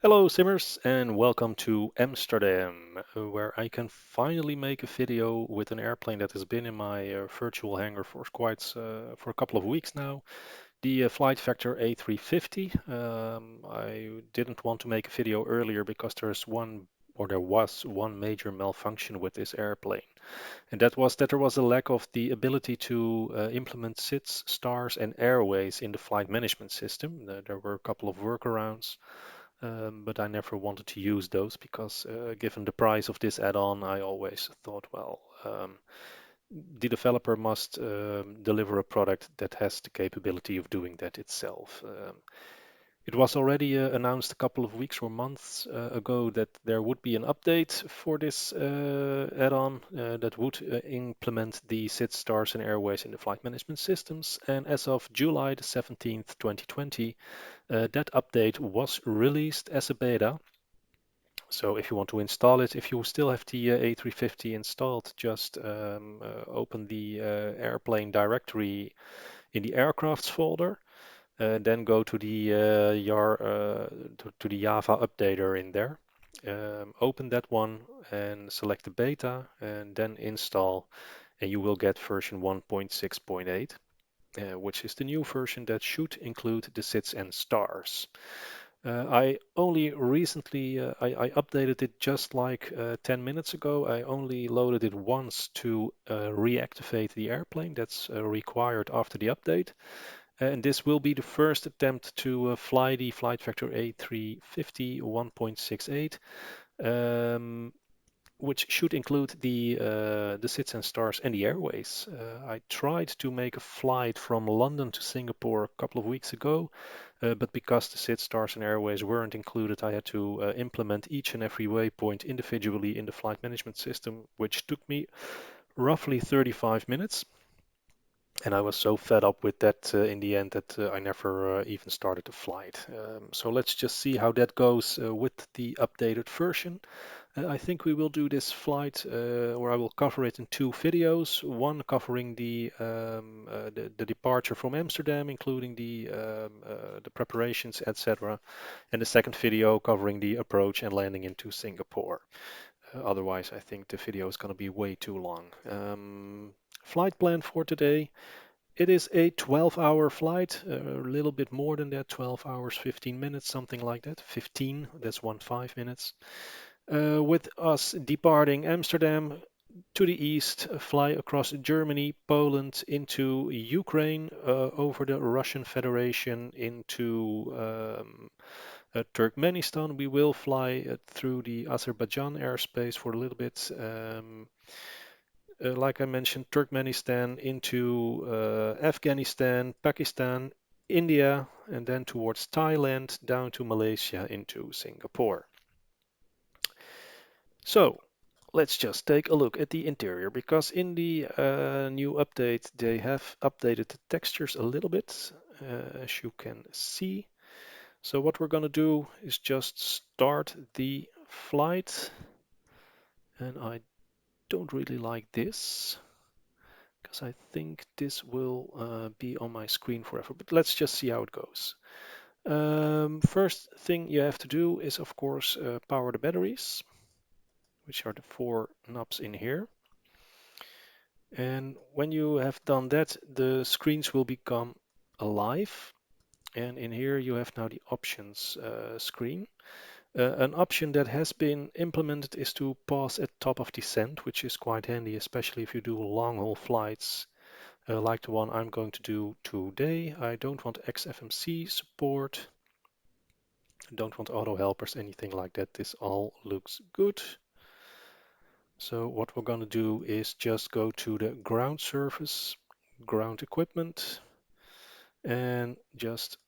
Hello Simmers and welcome to Amsterdam, where I can finally make a video with an airplane that has been in my virtual hangar for a couple of weeks now. The Flight Vector A350. I didn't want to make a video earlier because there was one major malfunction with this airplane, and that was that there was a lack of the ability to implement SIDS, stars, and airways in the flight management system. There were a couple of workarounds. But I never wanted to use those because given the price of this add-on, I always thought, well, the developer must deliver a product that has the capability of doing that itself. It was already announced a couple of weeks or months ago that there would be an update for this add-on that would implement the SID stars and airways in the flight management systems. And as of July the 17th, 2020, that update was released as a beta. So if you want to install it, if you still have the A350 installed, just open the airplane directory in the aircrafts folder. Then go to the to the Java updater in there. Open that one and select the beta, and then install, and you will get version 1.6.8, which is the new version that should include the SIDS and stars. I only recently I updated it just like 10 minutes ago. I only loaded it once to reactivate the airplane. That's required after the update. And this will be the first attempt to fly the Flight Vector A350 1.68, which should include the SIDS and stars and the airways. I tried to make a flight from London to Singapore a couple of weeks ago, but because the SIDS stars and airways weren't included, I had to implement each and every waypoint individually in the flight management system, which took me roughly 35 minutes. And I was so fed up with that in the end that I never even started the flight. So let's just see how that goes with the updated version. I think we will do this flight, or I will cover it in two videos. One covering the departure from Amsterdam, including the preparations, etc., and the second video covering the approach and landing into Singapore. Otherwise, I think the video is going to be way too long. Flight plan for today. It is a 12-hour flight, a little bit more than that, 12 hours, 15 minutes, something like that. 15, that's 5 minutes. With us departing Amsterdam to the east, fly across Germany, Poland, into Ukraine, over the Russian Federation, into Turkmenistan. We will fly through the Azerbaijan airspace for a little bit. Like I mentioned, Turkmenistan into Afghanistan, Pakistan, India, and then towards Thailand, down to Malaysia, into Singapore. So let's just take a look at the interior, because in the new update they have updated the textures a little bit, as you can see. So what we're going to do is just start the flight, and I don't really like this because I think this will be on my screen forever, but let's just see how it goes. First thing you have to do is, of course, power the batteries, which are the 4 knobs in here. And when you have done that, the screens will become alive. And in here you have now the options screen. An option that has been implemented is to pause at top of descent, which is quite handy, especially if you do long haul flights like the one I'm going to do today. I don't want XFMC support. I don't want auto helpers, anything like that. This all looks good. So what we're going to do is just go to the ground surface, ground equipment, and just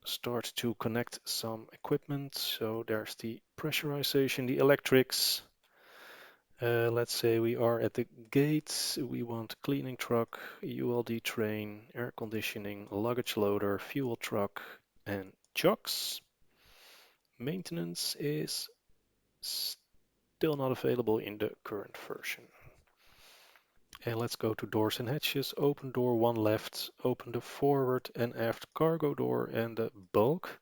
start to connect some equipment. So there's the pressurization, the electrics. Let's say we are at the gates. We want cleaning truck, ULD train, air conditioning, luggage loader, fuel truck, and chocks. Maintenance is still not available in the current version. And let's go to doors and hatches. Open door 1 left, open the forward and aft cargo door and the bulk.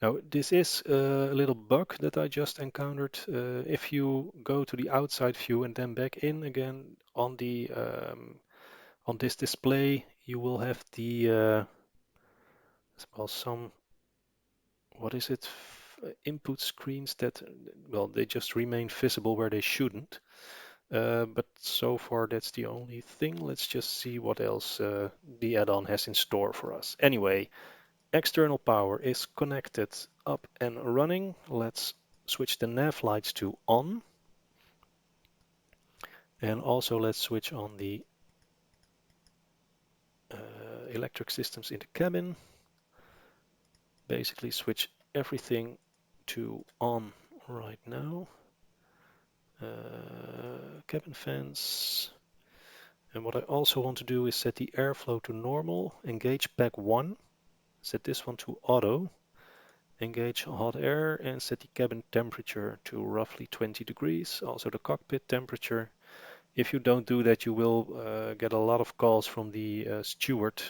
Now, this is a little bug that I just encountered. If you go to the outside view and then back in again on the on this display, you will have the well, some, what is it, input screens that, well, they just remain visible where they shouldn't. But so far that's the only thing. Let's just see what else the add-on has in store for us. Anyway, external power is connected, up and running. Let's switch the nav lights to on. And also let's switch on the electric systems in the cabin. Basically switch everything to on right now. Cabin fans. And what I also want to do is set the airflow to normal, engage pack 1, set this one to auto, engage hot air, and set the cabin temperature to roughly 20 degrees, also the cockpit temperature. If you don't do that, you will get a lot of calls from the steward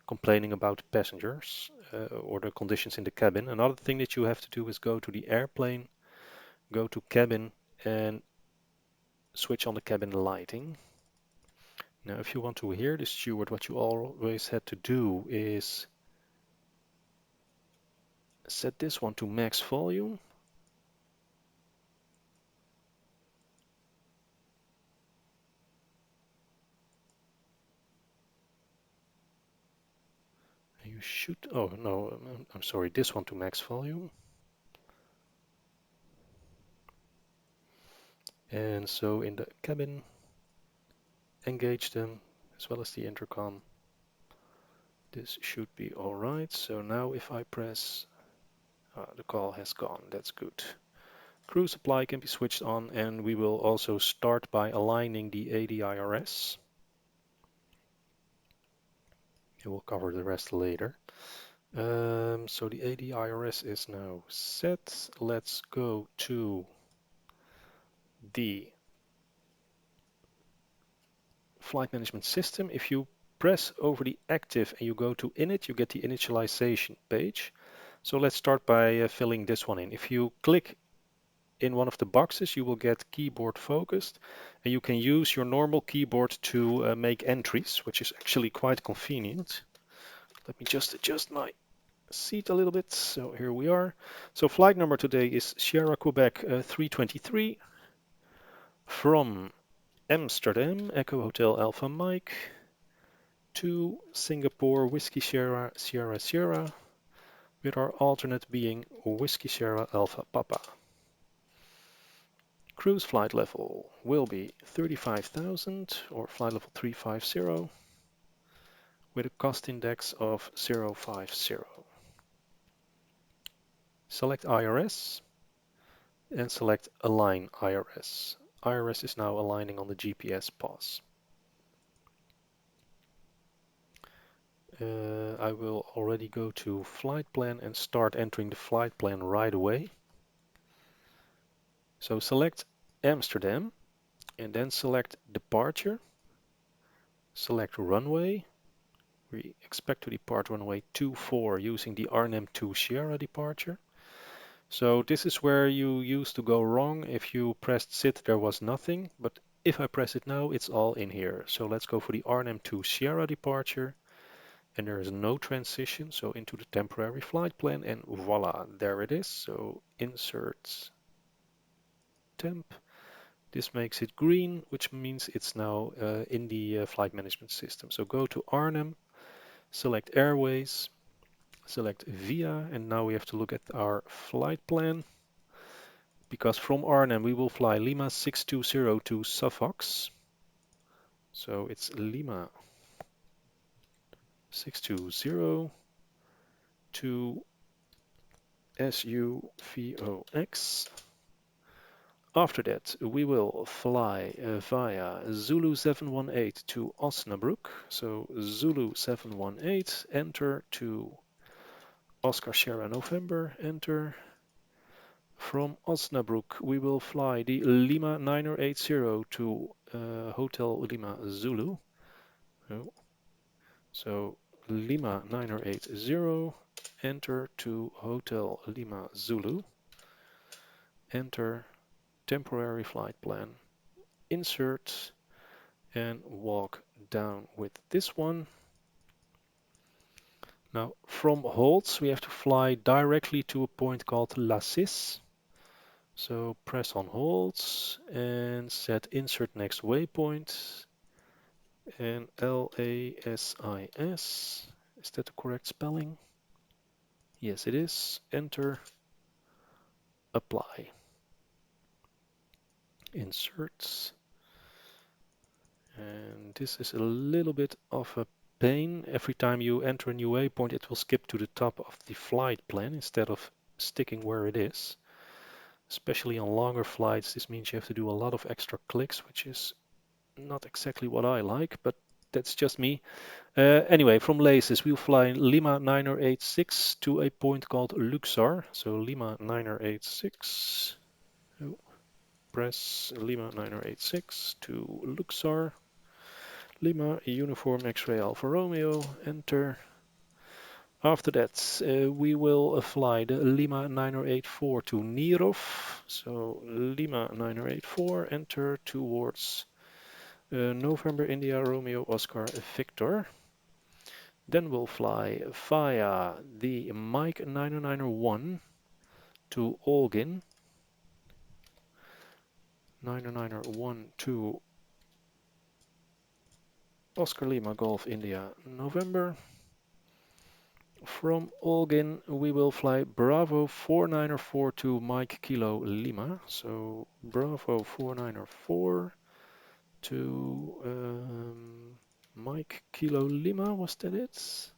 complaining about passengers or the conditions in the cabin. Another thing that you have to do is go to the airplane, go to cabin, and switch on the cabin lighting. Now, if you want to hear the steward, what you always had to do is set this one to max volume. You should, oh no, I'm sorry, this one to max volume. And so in the cabin, engage them as well as the intercom. This should be all right. So now if I press, the call has gone, that's good. Crew supply can be switched on, and we will also start by aligning the ADIRS. We will cover the rest later. So the ADIRS is now set. Let's go to the flight management system. If you press over the active and you go to init, you get the initialization page. So let's start by filling this one in. If you click in one of the boxes, you will get keyboard focused, and you can use your normal keyboard to make entries, which is actually quite convenient. Let me just adjust my seat a little bit. So here we are. So flight number today is Sierra Quebec 323 from Amsterdam, Echo Hotel Alpha Mike, to Singapore Whiskey Sierra Sierra Sierra, with our alternate being Whiskey Sierra Alpha Papa. Cruise flight level will be 35,000 or flight level 350 with a cost index of 050. Select IRS and select Align IRS. IRS is now aligning on the GPS pause. I will already go to flight plan and start entering the flight plan right away. So select Amsterdam and then select departure. Select runway. We expect to depart runway 24 using the arnhem to Sierra departure. So this is where you used to go wrong. If you pressed SIT, there was nothing, but if I press it now, it's all in here. So let's go for the arnhem to Sierra departure, and there is no transition, so into the temporary flight plan, and voila, there it is. So insert temp. This makes it green, which means it's now in the flight management system. So go to Arnhem, select Airways, select VIA, and now we have to look at our flight plan, because from Arnhem we will fly Lima 620 to Suffolk. So it's Lima 620 to SUVOX. After that, we will fly via Zulu 718 to Osnabrück. So Zulu 718, enter to Oscar Sierra November, enter. From Osnabrück, we will fly the Lima 9080 to Hotel Lima Zulu. Oh. So Lima 9080, enter to Hotel Lima Zulu, enter temporary flight plan, insert and walk down with this one. Now from holds we have to fly directly to a point called La Cis. So press on holds and set insert next waypoint and LASIS. Is that the correct spelling? Yes, it is. Enter, apply. Inserts. And this is a little bit of a pain. Every time you enter a new waypoint, it will skip to the top of the flight plan instead of sticking where it is. Especially on longer flights, this means you have to do a lot of extra clicks, which is not exactly what I like, but that's just me. Anyway, from LASIS, we'll fly Lima 9086 to a point called Luxor. So Lima 9086, press Lima 9086 to Luxor. Lima Uniform X-Ray Alfa Romeo, enter. After that, we will fly the Lima 9084 to Nirov. So Lima 9084, enter towards November India Romeo Oscar Victor. Then we'll fly via the Mike 9091 to Olgin. 9091 to Oscar Lima Golf India November. From Olgin we will fly Bravo 4904 to Mike Kilo Lima. So Bravo 4904 to Mike Kilo Lima, was that it?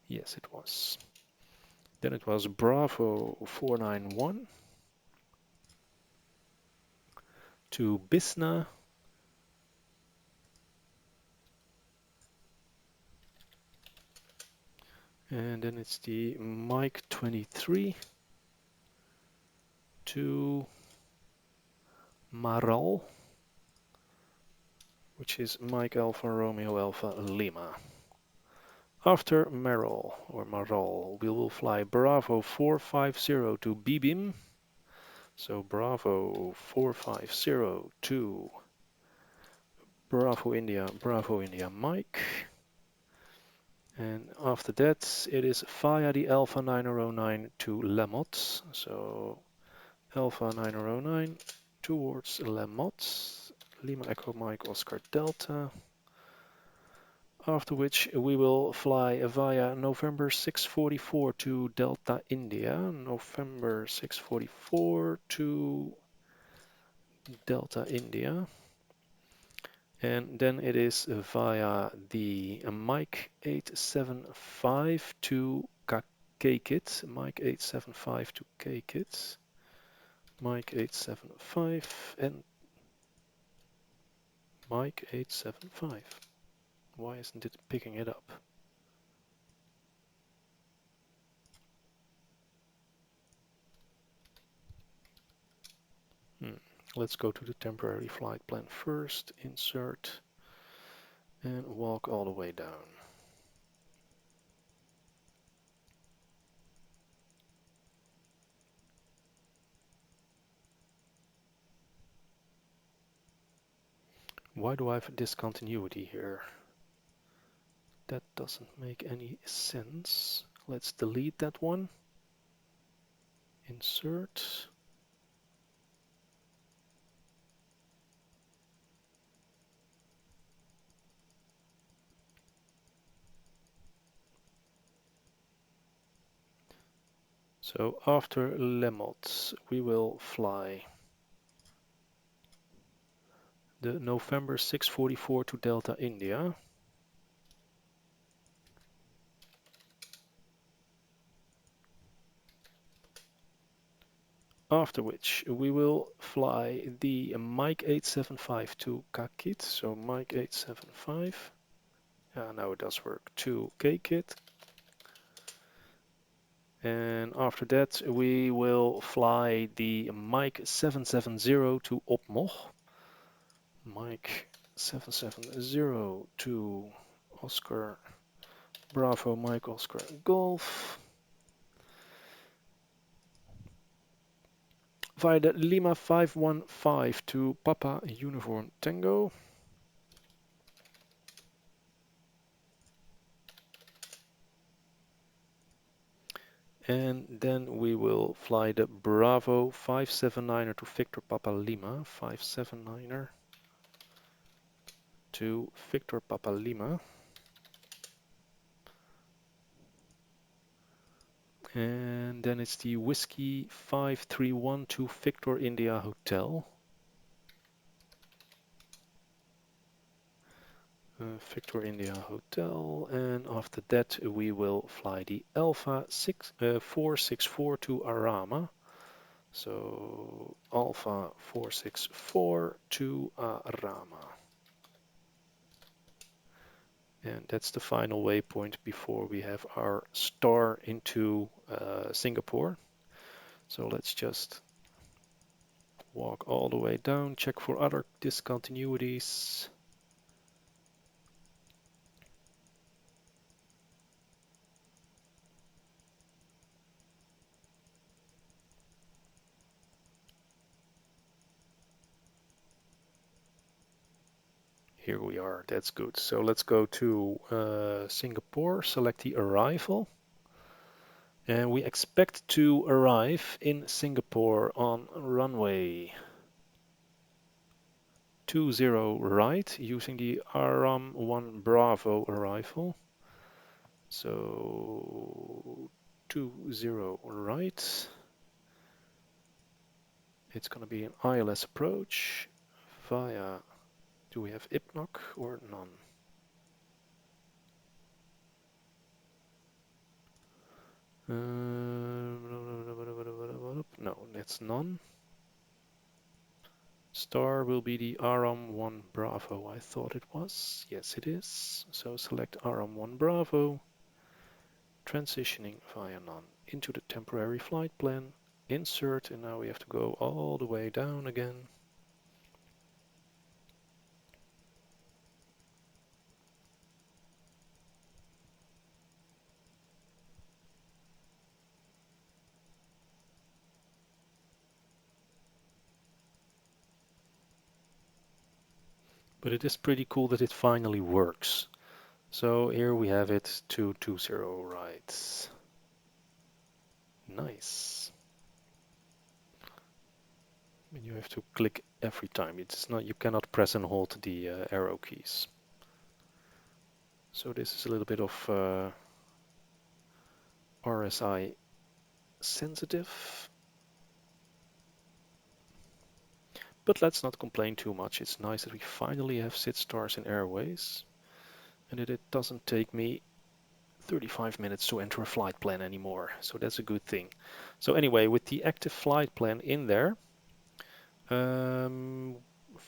Yes, it was. Then it was Bravo 491 to Bisna. And then it's the Mike 23 to Maral, which is Mike Alpha Romeo Alpha Lima. After Maral, we will fly Bravo 450 to Bibim. So Bravo 450 to Bravo India Mike. And after that, it is via the Alpha 9009 to Lamot. So Alpha 9009 towards Lamot, Lima Echo Mike Oscar Delta. After which we will fly via November 644 to Delta India. November 644 to Delta India. And then it is via the Mike 875 to Kakit. Mike 875 to Kakit. Mike 875 and Mike 875. Why isn't it picking it up? Let's go to the temporary flight plan first, insert, and walk all the way down. Why do I have a discontinuity here? That doesn't make any sense. Let's delete that one. Insert. So after Lemot, we will fly the November 644 to Delta India. After which we will fly the Mike 875 to Kakit. So Mike 875. Now it does work, to Kakit. And after that we will fly the Mike 770 to Opmoch. Mike 770 to Oscar Bravo Mike Oscar Golf. Via the Lima 515 to Papa Uniform Tango. And then we will fly the Bravo 579er to Victor Papa Lima, 579er to Victor Papa Lima. And then it's the Whiskey 531 to Victor India Hotel. Victor India Hotel, and after that we will fly the Alpha 464 to Arama. So Alpha 464 to Arama. And that's the final waypoint before we have our star into Singapore. So let's just walk all the way down, check for other discontinuities. Here we are, that's good. So let's go to Singapore, select the arrival. And we expect to arrive in Singapore on runway 20 right using the ARAM 1 Bravo arrival. So 20 right. It's going to be an ILS approach via, do we have IPNOC or none? No, that's none. Star will be the ARAM 1 Bravo, I thought it was. Yes, it is. So select ARAM 1 Bravo, transitioning via none into the temporary flight plan, insert, and now we have to go all the way down again. But it is pretty cool that it finally works. So here we have it, 220 right. Nice. And you have to click every time. It's not, you cannot press and hold the arrow keys. So this is a little bit of RSI sensitive. But let's not complain too much. It's nice that we finally have SID stars in airways and that it doesn't take me 35 minutes to enter a flight plan anymore. So that's a good thing. So anyway, with the active flight plan in there,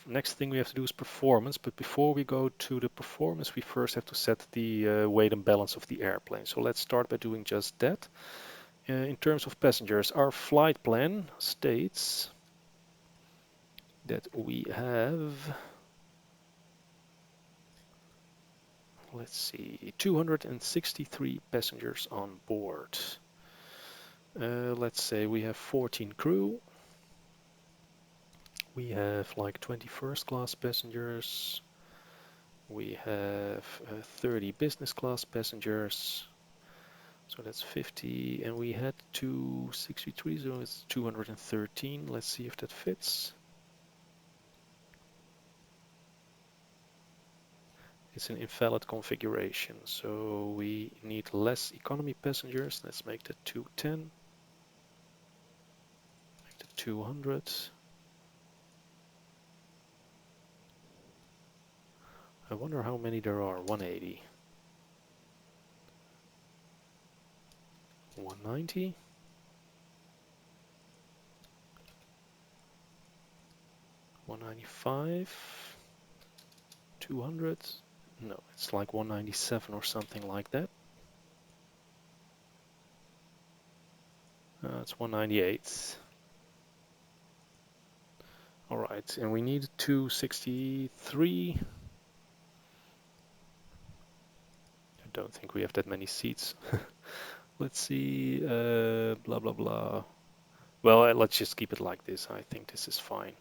next thing we have to do is performance. But before we go to the performance, we first have to set the weight and balance of the airplane. So let's start by doing just that. In terms of passengers, our flight plan states that we have, let's see, 263 passengers on board. Let's say we have 14 crew. We have like 20 first class passengers. We have 30 business class passengers. So that's 50, and we had 263, so it's 213. Let's see if that fits. It's an invalid configuration, so we need less economy passengers. Let's make that 210. Make that 200. I wonder how many there are. 180. 190. 195. 200. No, it's like 197 or something like that. It's 198. All right, and we need 263. don't think we have that many seats. Let's see, blah blah blah. Well, let's just keep it like this. I think this is fine.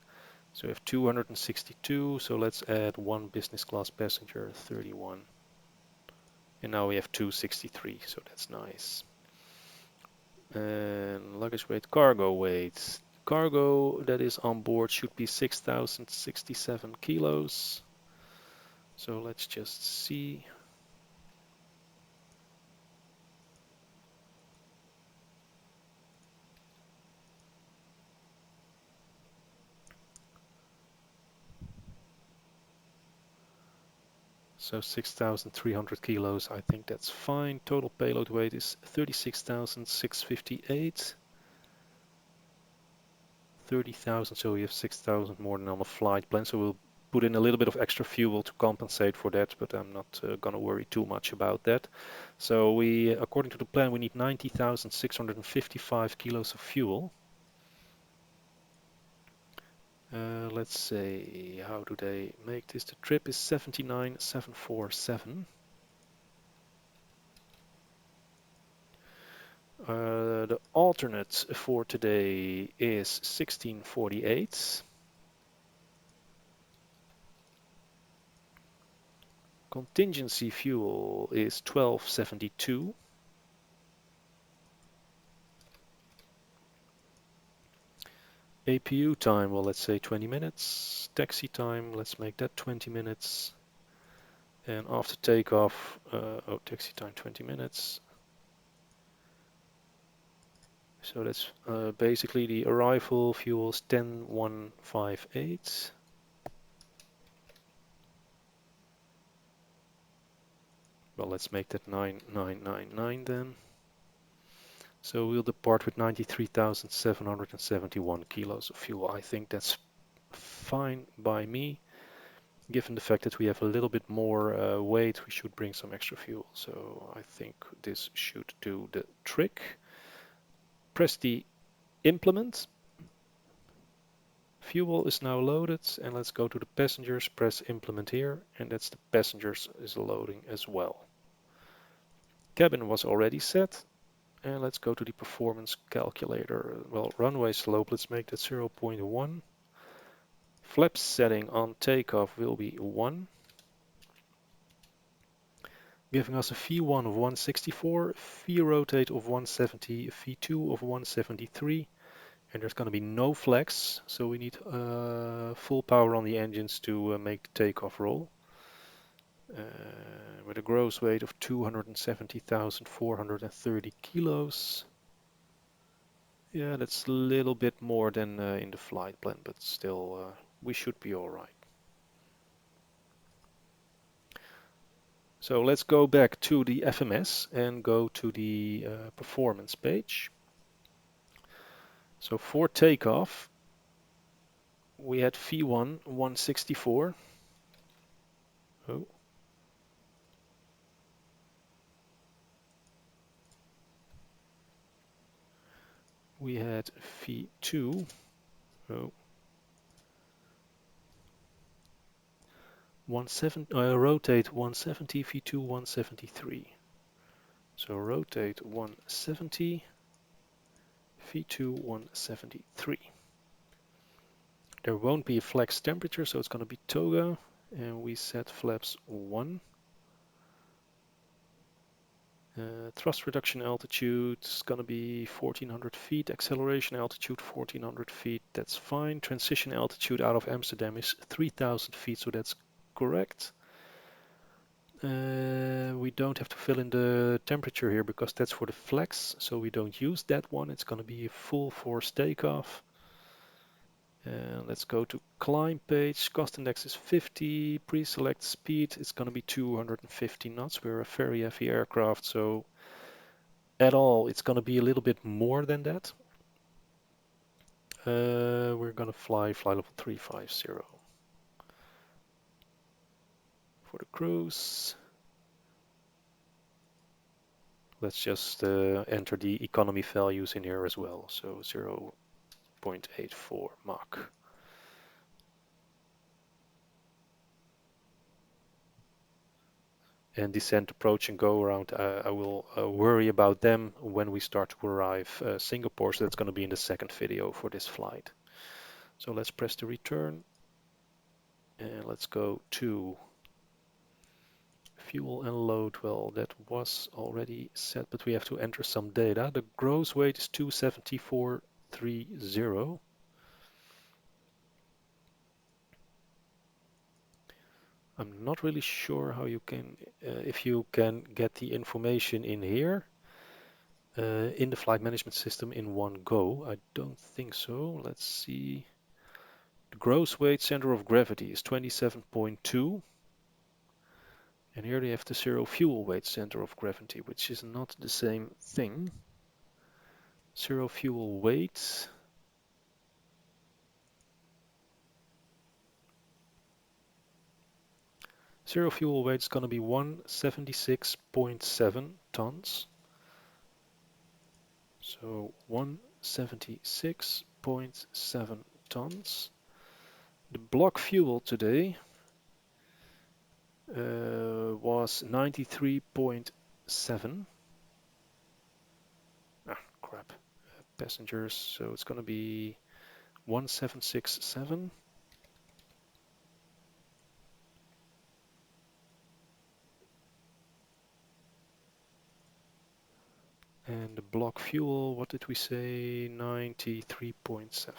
So we have 262, so let's add one business class passenger, 31. And now we have 263, so that's nice. And luggage weight, cargo weight. Cargo that is on board should be 6,067 kilos. So let's just see. So 6,300 kilos, I think that's fine. Total payload weight is 36,658. 30,000, so we have 6,000 more than on the flight plan. So we'll put in a little bit of extra fuel to compensate for that, but I'm not gonna worry too much about that. So we, according to the plan, we need 90,655 kilos of fuel. Let's say, how do they make this? The trip is 79,747. The alternate for today is 1648. Contingency fuel is 1272. APU time, well, let's say 20 minutes. Taxi time, let's make that 20 minutes. And after takeoff, taxi time 20 minutes. So that's basically the arrival fuel is 10,158. Well, let's make that 9,999 then. So we'll depart with 93,771 kilos of fuel. I think that's fine by me. Given the fact that we have a little bit more weight, we should bring some extra fuel. So I think this should do the trick. Press the implement. Fuel is now loaded, and let's go to the passengers, press implement here, and that's the passengers is loading as well. Cabin was already set, and let's go to the performance calculator. Well, runway slope, let's make that 0.1. Flaps setting on takeoff will be 1. Giving us a V1 of 164, V rotate of 170, V2 of 173, and there's going to be no flex, so we need full power on the engines to make the takeoff roll. With a gross weight of 270,430 kilos. Yeah, that's a little bit more than in the flight plan, but still we should be all right. So let's go back to the FMS and go to the performance page. So for takeoff, we had V1 164. Oh. We had V2. Oh. rotate 170, V2 173. So rotate 170, V2 173. There won't be a flex temperature, so it's going to be toga, and we set flaps 1. Thrust reduction altitude is going to be 1400 feet, acceleration altitude 1400 feet, that's fine. Transition altitude out of Amsterdam is 3000 feet, so that's correct. We don't have to fill in the temperature here because that's for the flex, so we don't use that one. It's going to be a full force takeoff. Let's go to climb page. Cost index is 50. Pre-select speed, it's going to be 250 knots. We're a very heavy aircraft, so at all it's going to be a little bit more than that. We're going to fly level 350 for the cruise. Let's just enter the economy values in here as well. So 0.84 Mach. and descent, approach, and go around. I will worry about them when we start to arrive Singapore, so that's going to be in the second video for this flight. So let's press the return, and let's go to fuel and load. Well, that was already set, but we have to enter some data. The gross weight is 27430. I'm not really sure how you can, if you can get the information in here, in the flight management system in one go. I don't think so. Let's see. The gross weight center of gravity is 27.2. And here they have the zero fuel weight center of gravity, which is not the same thing. Zero fuel weight. Zero fuel weight is going to be 176.7 tons. So 176.7 tons. The block fuel today was 93.7. Ah, crap. Passengers, so it's going to be 1767. And the block fuel, what did we say? 93.7.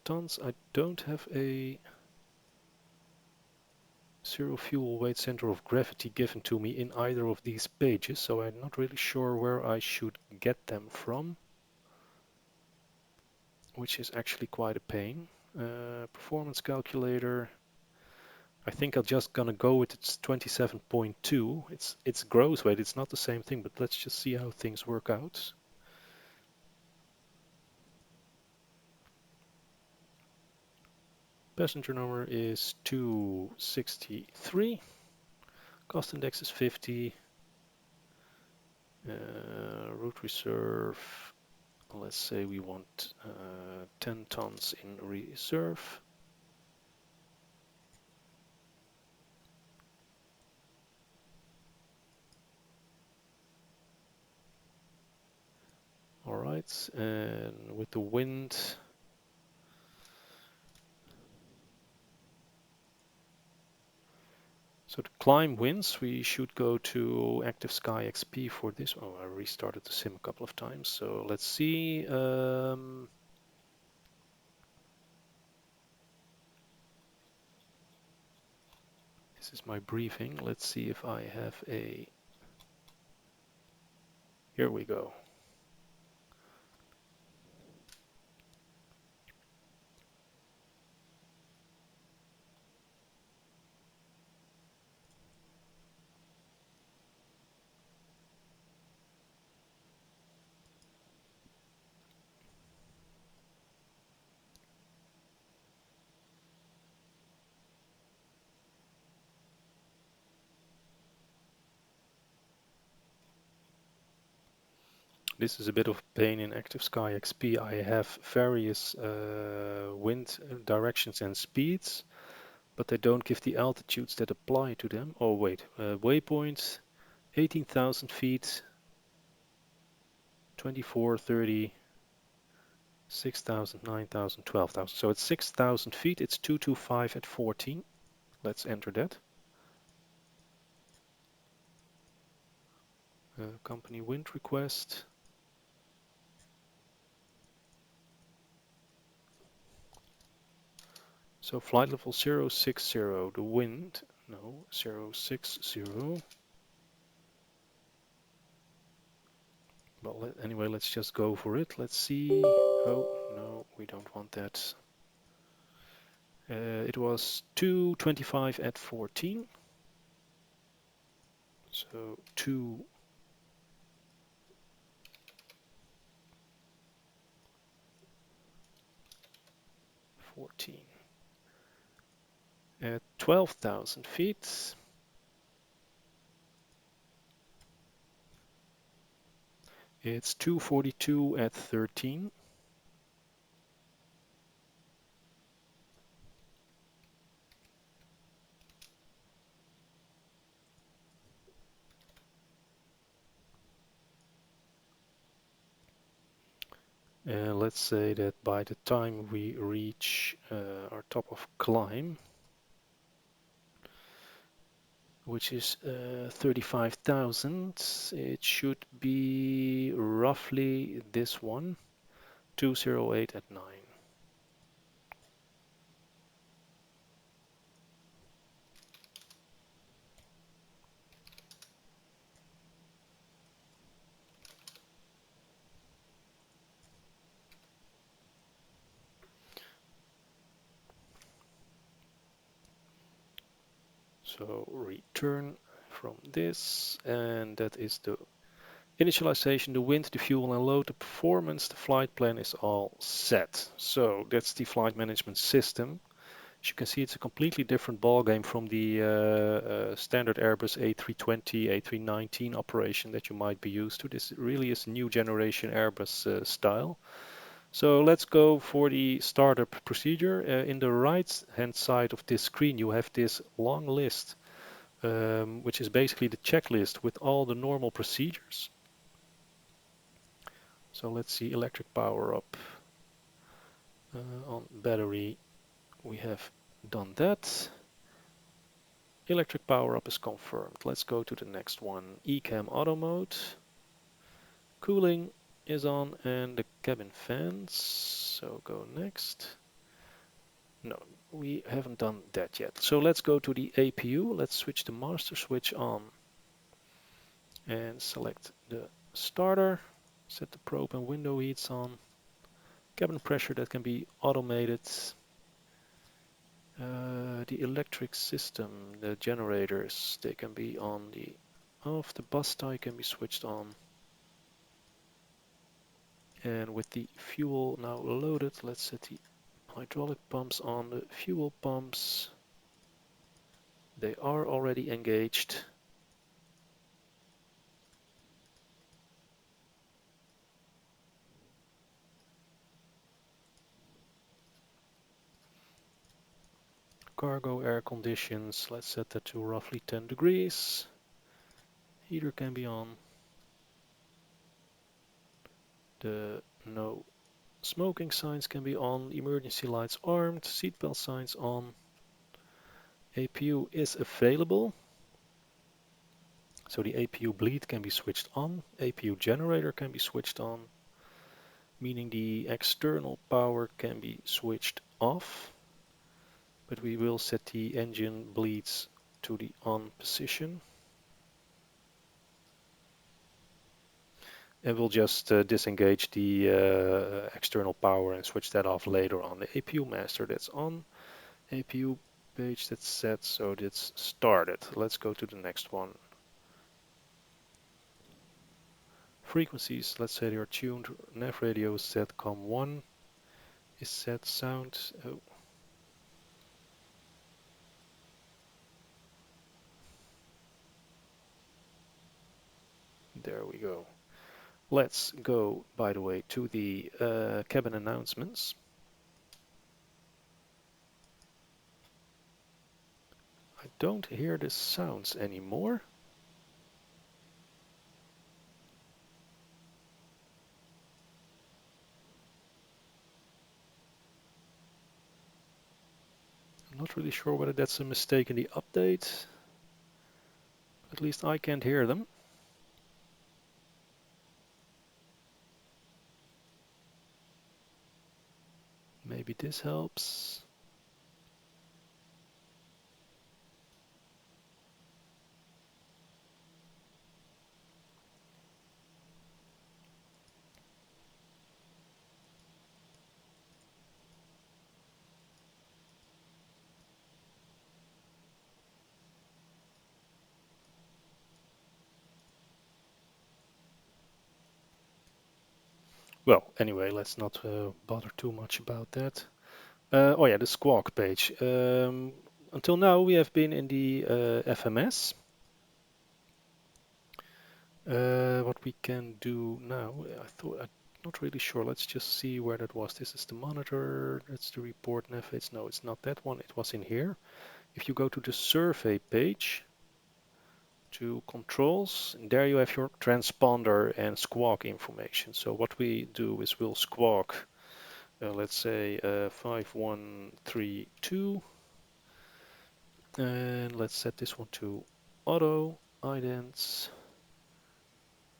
tons. I don't have a zero fuel weight center of gravity given to me in either of these pages, so I'm not really sure where I should get them from, which is actually quite a pain. Performance calculator. I think I'm just gonna go with its 27.2. It's gross weight, it's not the same thing, but let's just see how things work out. Passenger number is 263. Cost index is 50. Route reserve. Let's say we want 10 tons in reserve. All right, and with the wind, so the climb winds, we should go to Active Sky XP for this. Oh, I restarted the sim a couple of times, so let's see. This is my briefing. Let's see if I have a... Here we go. This is a bit of a pain in Active Sky XP. I have various wind directions and speeds, but they don't give the altitudes that apply to them. Oh wait, waypoint, 18,000 feet, 24, 30, 6,000, 9,000, 12,000. So it's 6,000 feet, it's 225 at 14. Let's enter that. Company wind request. So flight level 060, the wind, no, 060. Well, anyway, let's just go for it. Let's see. Oh, no, we don't want that. It was 225 at 14. So 214. At 12,000 feet. It's 242 at 13. And let's say that by the time we reach our top of climb, which is 35,000, it should be roughly this one, 208 at 9. So return from this, and that is the initialization, the wind, the fuel and load, the performance, the flight plan is all set. So that's the flight management system. As you can see, it's a completely different ball game from the standard Airbus A320, A319 operation that you might be used to. This really is new generation Airbus style. So let's go for the startup procedure. In the right hand side of this screen, you have this long list, which is basically the checklist with all the normal procedures. So let's see, electric power up on battery. We have done that. Electric power up is confirmed. Let's go to the next one. ECAM auto mode. Cooling is on and the cabin fans. So go next. No, we haven't done that yet. So let's go to the APU. Let's switch the master switch on and select the starter. Set the probe and window heats on. Cabin pressure, that can be automated. The electric system, the generators, they can be on the off. The bus tie can be switched on. And with the fuel now loaded, let's set the hydraulic pumps on. The fuel pumps, they are already engaged. Cargo air conditions, let's set that to roughly 10 degrees. Heater can be on. The no smoking signs can be on. Emergency lights armed. Seatbelt signs on. APU is available. So the APU bleed can be switched on. APU generator can be switched on, meaning the external power can be switched off. But we will set the engine bleeds to the on position. And we'll just disengage the external power and switch that off later on. The APU master, that's on. APU page, that's set, so that's started. Let's go to the next one. Frequencies, let's say they are tuned. Nav radio is set, COM1 is set, sound. Oh. There we go. Let's go, by the way, to the cabin announcements. I don't hear the sounds anymore. I'm not really sure whether that's a mistake in the update. At least I can't hear them. Maybe this helps. Well, anyway, let's not bother too much about that. Oh yeah, the squawk page. Until now we have been in the FMS. What we can do now, I'm not really sure. Let's just see where that was. This is the monitor. That's the report navigates. No, it's not that one. It was in here. If you go to the survey page, to controls, and there you have your transponder and squawk information. So what we do is we'll squawk, let's say 5132, and let's set this one to auto idents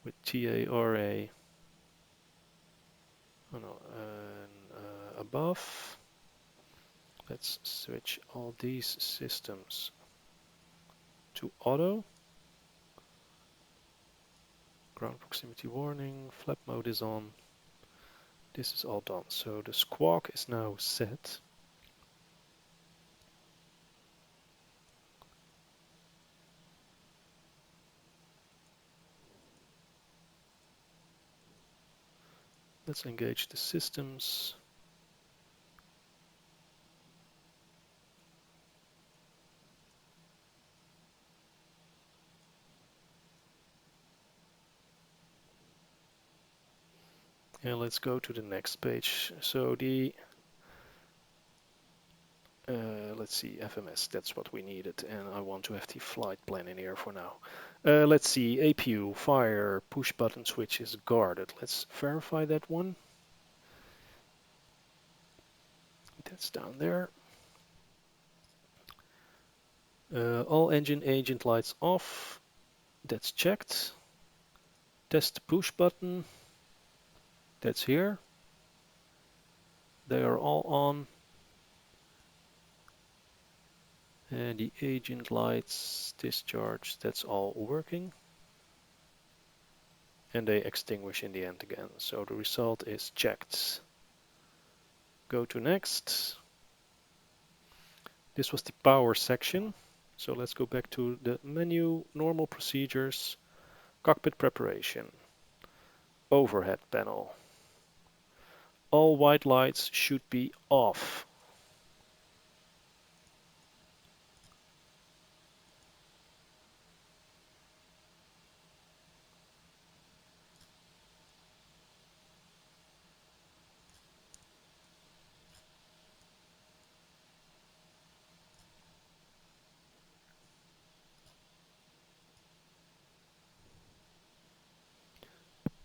with TARA. Oh no, and above. Let's switch all these systems to auto. Ground proximity warning, flap mode is on. This is all done. So the squawk is now set. Let's engage the systems. And let's go to the next page. So the let's see, FMS, that's what we needed, and I want to have the flight plan in here for now. Let's see, APU, fire, push button switch is guarded. Let's verify that one. That's down there. All engine agent lights off. That's checked. Test push button. That's here. They are all on. And the agent lights, discharge, that's all working. And they extinguish in the end again. So the result is checked. Go to next. This was the power section. So let's go back to the menu, normal procedures, cockpit preparation, overhead panel. All white lights should be off.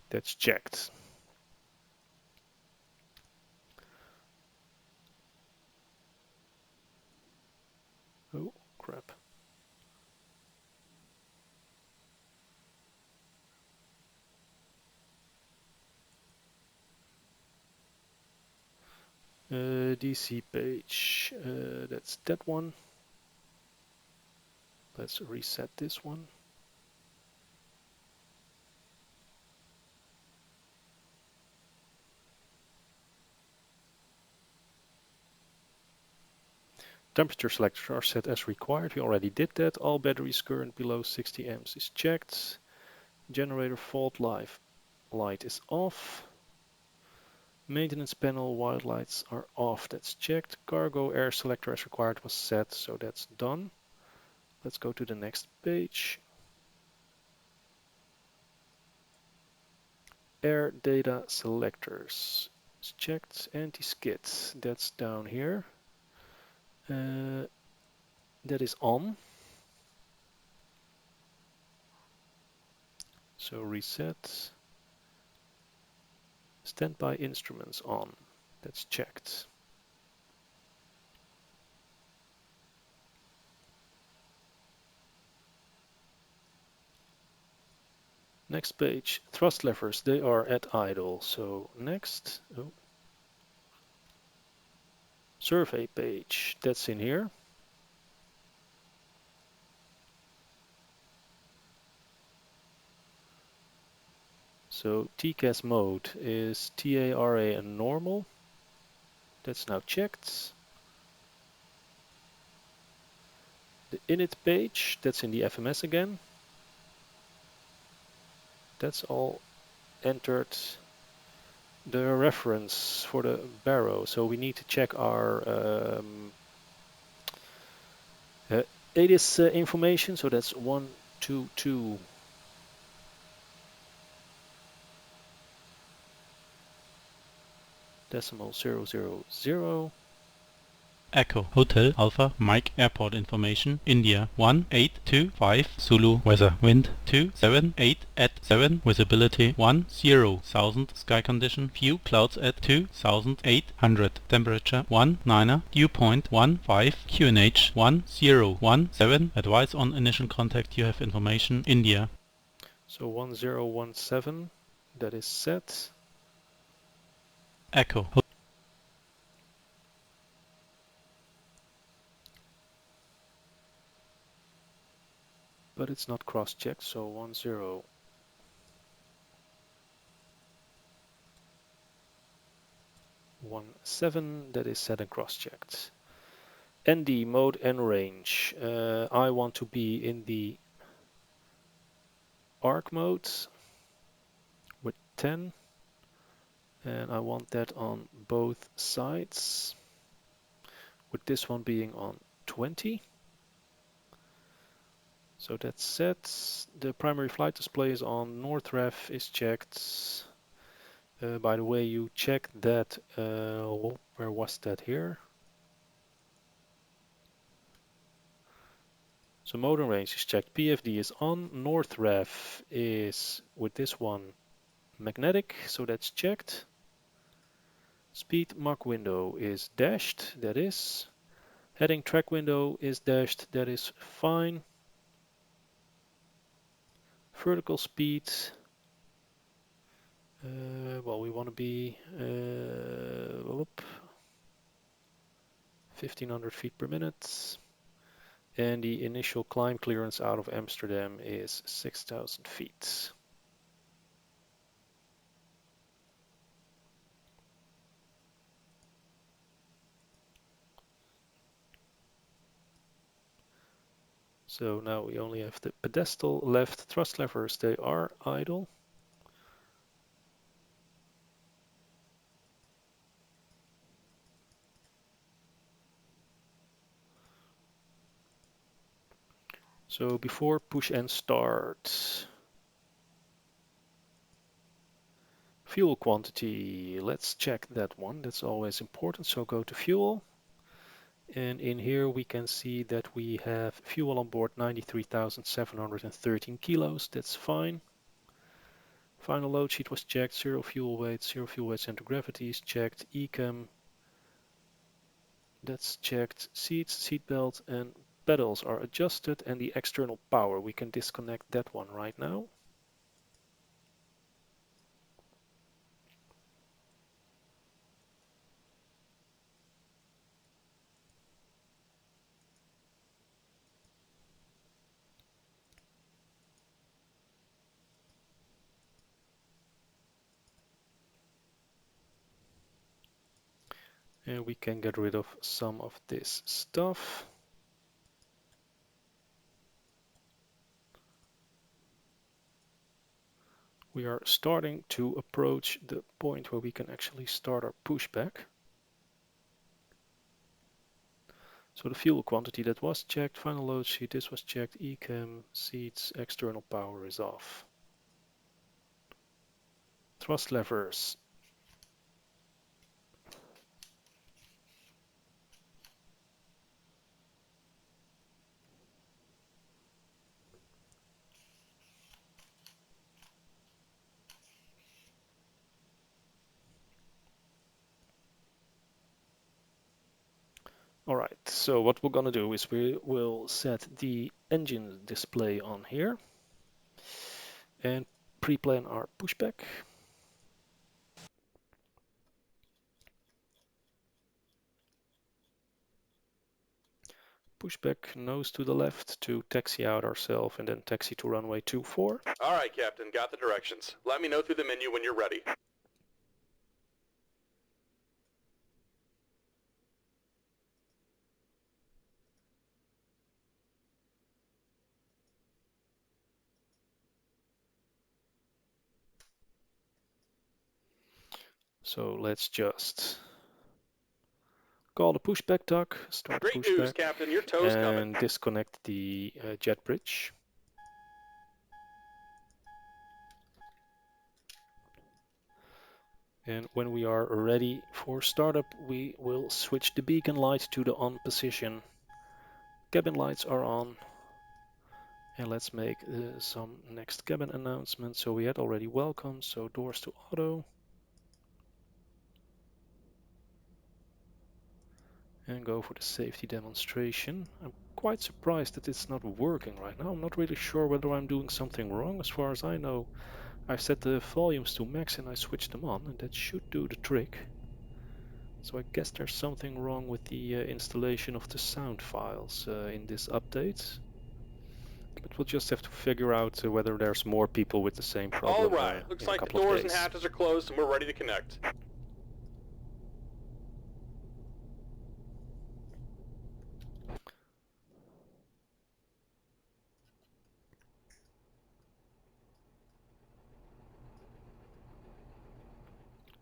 That's checked. Oh, crap. DC page, that's that one. Let's reset this one. Temperature selectors are set as required. We already did that. All batteries current below 60 amps is checked. Generator fault light is off. Maintenance panel white lights are off. That's checked. Cargo air selector as required was set, so that's done. Let's go to the next page. Air data selectors is checked. Anti-skid, that's down here. That is on. So reset. Standby instruments on. That's checked. Next page, thrust levers, they are at idle. So next, survey page, that's in here. So TCAS mode is TARA and normal. That's now checked. The init page, that's in the FMS again. That's all entered. The reference for the barrow, so we need to check our ATIS information, so that's 122 decimal 000. Echo Hotel Alpha Mike Airport information India 1825 Zulu weather wind 278 at 7 visibility 10,000 sky condition few clouds at 2800 temperature 19 dew point 15 QNH 1017 advice on initial contact you have information India. So 1017, that is set. Echo But it's not cross-checked, so 1017, that is set and cross-checked. ND mode and range. I want to be in the arc mode with 10, and I want that on both sides, with this one being on 20. So that's set. The primary flight display is on. North ref is checked. By the way, you check that. Where was that here? So mode and range is checked. PFD is on. North ref is with this one magnetic, so that's checked. Speed Mach window is dashed, that is. Heading track window is dashed, that is fine. Vertical speed, well, we want to be 1500 feet per minute. And the initial climb clearance out of Amsterdam is 6,000 feet. So now we only have the pedestal left. Thrust levers, they are idle. So before push and start, fuel quantity, let's check that one. That's always important. So go to fuel. And in here we can see that we have fuel on board 93,713 kilos. That's fine. Final load sheet was checked. Zero fuel weight center of gravity is checked. Ecam, that's checked. Seats, seat belt, and pedals are adjusted. And the external power, we can disconnect that one right now. And we can get rid of some of this stuff. We are starting to approach the point where we can actually start our pushback. So the fuel quantity, that was checked. Final load sheet, this was checked. Ecam, seats, external power is off. Thrust levers. All right, so what we're gonna do is we will set the engine display on here and pre-plan our pushback. Pushback nose to the left to taxi out ourselves and then taxi to runway 24. All right, Captain, got the directions. Let me know through the menu when you're ready. So let's just call the pushback duck, start Great pushback, news, Captain. Your tow's and coming. disconnect the jet bridge. And when we are ready for startup, we will switch the beacon light to the on position. Cabin lights are on. And let's make some next cabin announcements. So we had already welcome, so doors to auto. And go for the safety demonstration. I'm quite surprised that it's not working right now. I'm not really sure whether I'm doing something wrong. As far as I know, I've set the volumes to max and I switched them on, and that should do the trick. So I guess there's something wrong with the installation of the sound files in this update. But we'll just have to figure out whether there's more people with the same problem Alright, looks in a like the couple of doors and days. hatches are closed and we're ready to connect.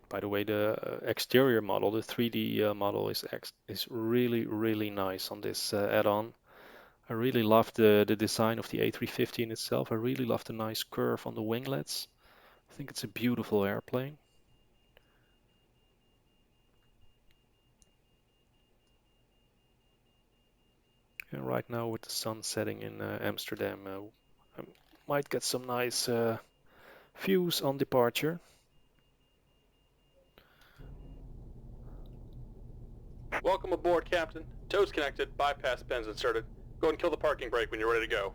By the way, the exterior model, the 3D model is really nice on this add-on. I really love the design of the A350 in itself. I really love the nice curve on the winglets. I think it's a beautiful airplane. And right now with the sun setting in Amsterdam, I might get some nice views on departure. Welcome aboard, Captain. Toes connected, bypass pins inserted. Go ahead and kill the parking brake when you're ready to go.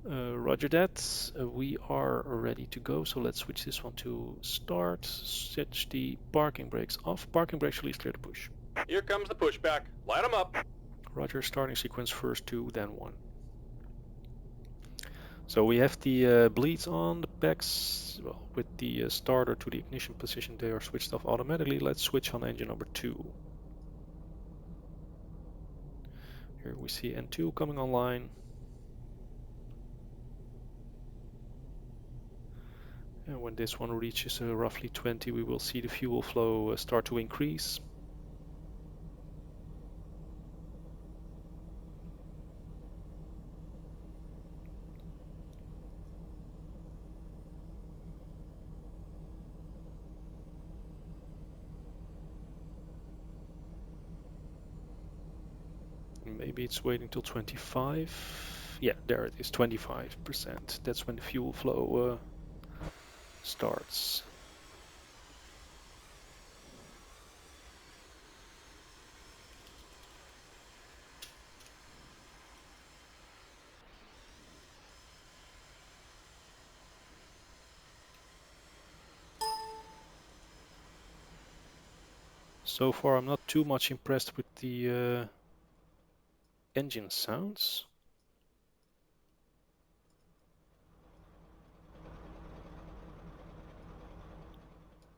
Roger that. We are ready to go, so let's switch this one to start. Switch the parking brakes off. Parking brakes release, clear to push. Here comes the pushback. Light them up. Roger, starting sequence first 2, then 1. So we have the bleeds on the backs. Well, with the starter to the ignition position, they are switched off automatically. Let's switch on engine number 2. Here we see N2 coming online. And when this one reaches roughly 20, we will see the fuel flow start to increase. Maybe it's waiting till 25. Yeah, there it is, 25%. That's when the fuel flow starts. So far I'm not too much impressed with the engine sounds.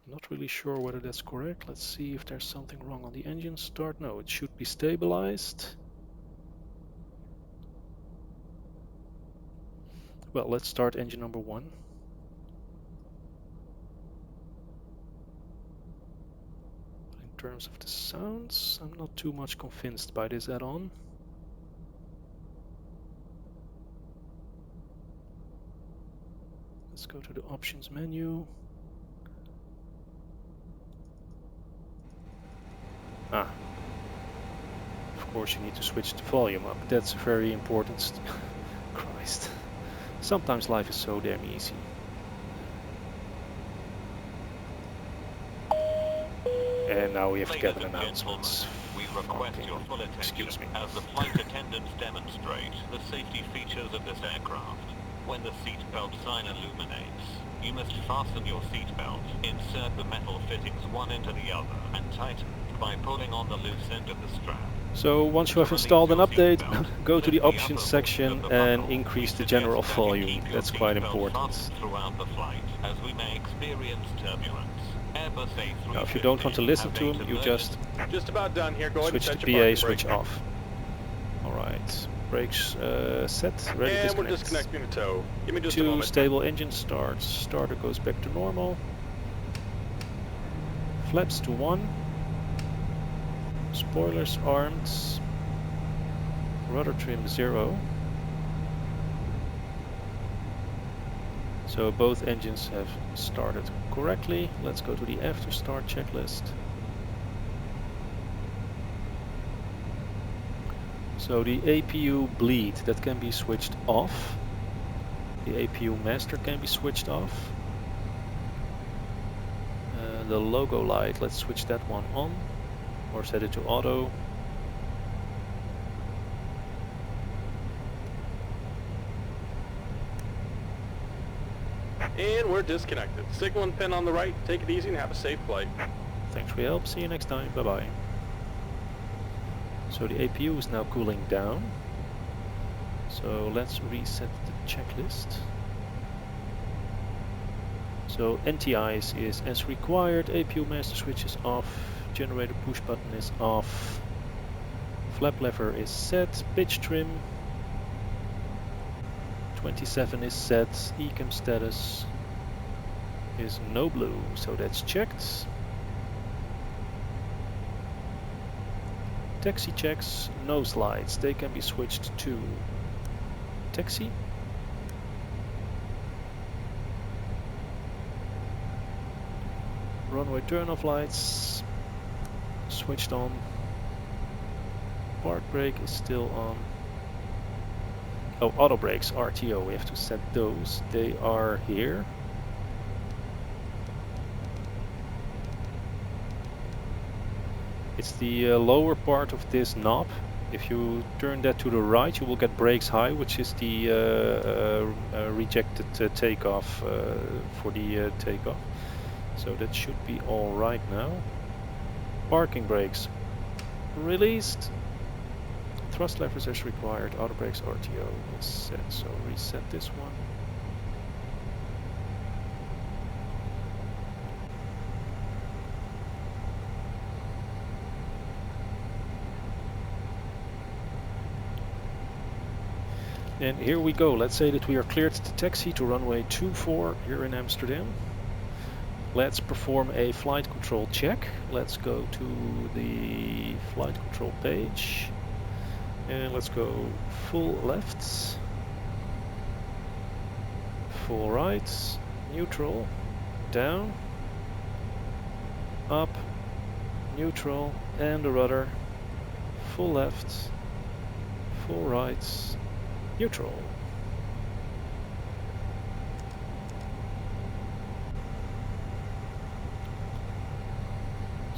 Not really sure whether that's correct. Let's see if there's something wrong on the engine start. No, it should be stabilized. Well, let's start engine number 1. In terms of the sounds, I'm not too much convinced by this add-on. Let's go to the options menu. Of course you need to switch the volume up. That's very important. Christ. Sometimes life is so damn easy. And now we have to get an announcements. We request your full attention Excuse me. as the flight attendants demonstrate the safety features of this aircraft. When the seatbelt sign illuminates, you must fasten your seatbelt, insert the metal fittings one into the other, and tighten by pulling on the loose end of the strap. So once you have installed an update, go to the options section and increase the general volume. That's quite important. Throughout the flight, as we may experience turbulence. Airbus A350 Now if you don't want to listen to them, you just about done here. Go ahead and switch set the your PA parking switch brake. off. Alright, brakes set, ready to And we're disconnect. disconnecting the tow. Give me just a 2, moment. stable engine starts. Starter goes back to normal. Flaps to 1. Spoilers armed. Rudder trim 0. So both engines have started correctly. Let's go to the after start checklist. So the APU bleed, that can be switched off. The APU master can be switched off. The logo light, let's switch that one on or set it to auto. And we're disconnected. Signal and pin on the right. Take it easy and have a safe flight. Thanks for your help. See you next time. Bye bye. So the APU is now cooling down. So let's reset the checklist. So NTIs is as required, APU master switch is off, generator push button is off, flap lever is set, pitch trim 27 is set, ecam status is no blue, so that's checked. Taxi checks, no slides, they can be switched to taxi. Runway turn-off lights switched on. Park brake is still on. Oh, auto brakes, RTO, we have to set those. They are here. It's the lower part of this knob. If you turn that to the right, you will get brakes high, which is the rejected takeoff for the takeoff. So that should be all right now. Parking brakes released. Thrust levers as required. Auto brakes RTO is set. So reset this one. And here we go. Let's say that we are cleared to taxi to runway 24 here in Amsterdam. Let's perform a flight control check. Let's go to the flight control page and let's go full left, full right, neutral, down, up, neutral, and the rudder, full left, full right, neutral.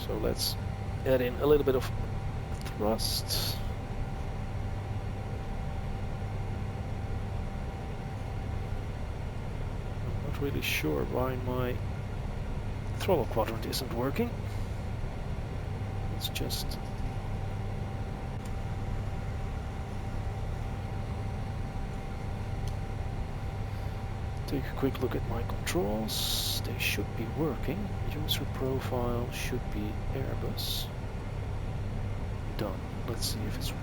So let's add in a little bit of thrust. I'm not really sure why my throttle quadrant isn't working. Let's just take a quick look at my controls. They should be working. User profile should be Airbus. Done. Let's see if it's...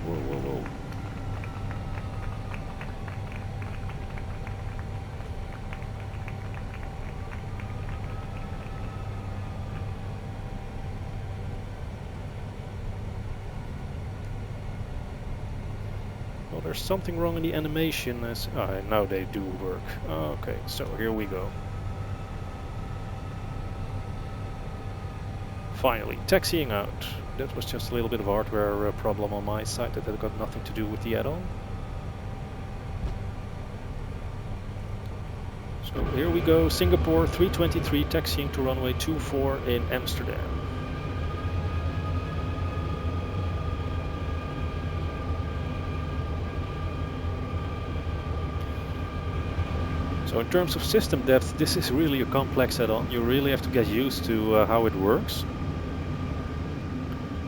Whoa, whoa, whoa. Well, there's something wrong in the animation. Now they do work. Okay, so here we go. Finally, taxiing out. That was just a little bit of hardware problem on my side that had got nothing to do with the add-on. So here we go, Singapore 323 taxiing to runway 24 in Amsterdam. So in terms of system depth, this is really a complex add-on. You really have to get used to how it works.